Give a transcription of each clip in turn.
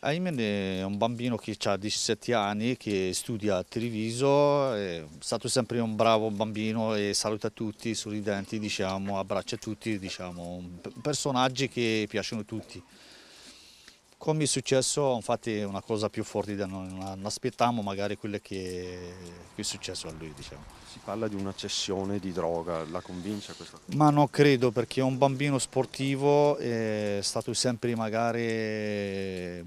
Ayman è un bambino che ha 17 anni, che studia a Treviso, è stato sempre un bravo bambino e saluta tutti, sorridenti, diciamo, abbraccia tutti, diciamo, personaggi che piacciono a tutti. Come è successo, infatti è una cosa più forte da noi, non aspettiamo magari quello che è successo a lui, diciamo. Si parla di una cessione di droga, la convince questa cosa? Ma non credo perché è un bambino sportivo, è stato sempre magari,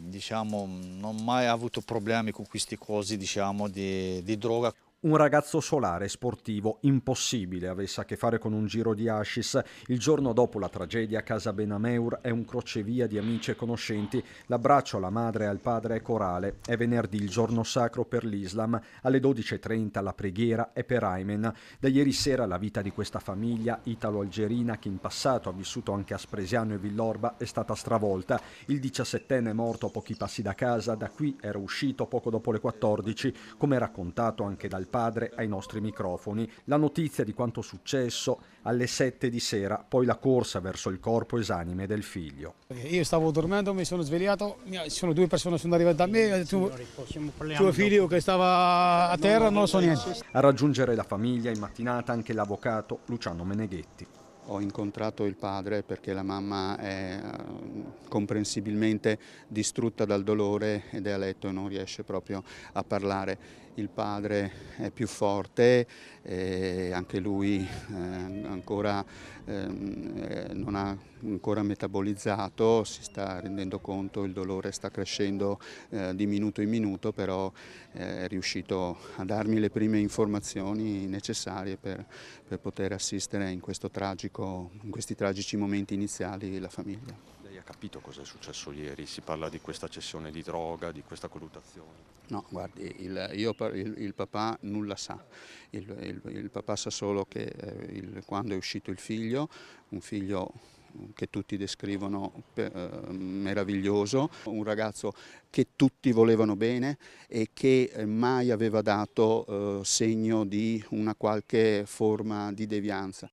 diciamo, non ha mai avuto problemi con queste cose, diciamo, di droga. Un ragazzo solare, sportivo, impossibile avesse a che fare con un giro di hashish. Il giorno dopo la tragedia a casa Benameur è un crocevia di amici e conoscenti. L'abbraccio alla madre e al padre è corale. È venerdì, il giorno sacro per l'Islam. Alle 12:30 la preghiera è per Ayman. Da ieri sera la vita di questa famiglia italo-algerina, che in passato ha vissuto anche a Spresiano e Villorba, è stata stravolta. Il 17enne è morto a pochi passi da casa. Da qui era uscito poco dopo le 14, come raccontato anche dal padre ai nostri microfoni. La notizia di quanto successo alle 7 di sera, poi la corsa verso il corpo esanime del figlio. Io stavo dormendo, mi sono svegliato, ci sono due persone che sono arrivate da me, tuo figlio che stava a terra, non lo so niente. A raggiungere la famiglia in mattinata anche l'avvocato Luciano Meneghetti. Ho incontrato il padre perché la mamma è comprensibilmente distrutta dal dolore ed è a letto e non riesce proprio a parlare. Il padre è più forte, anche lui ancora non ha ancora metabolizzato, si sta rendendo conto, il dolore sta crescendo di minuto in minuto, però è riuscito a darmi le prime informazioni necessarie per poter assistere in questi tragici momenti iniziali la famiglia. Lei ha capito cosa è successo ieri? Si parla di questa cessione di droga, di questa colluttazione. No, guardi, il papà nulla sa, il papà sa solo che quando è uscito il figlio, un figlio che tutti descrivono meraviglioso, un ragazzo che tutti volevano bene e che mai aveva dato segno di una qualche forma di devianza.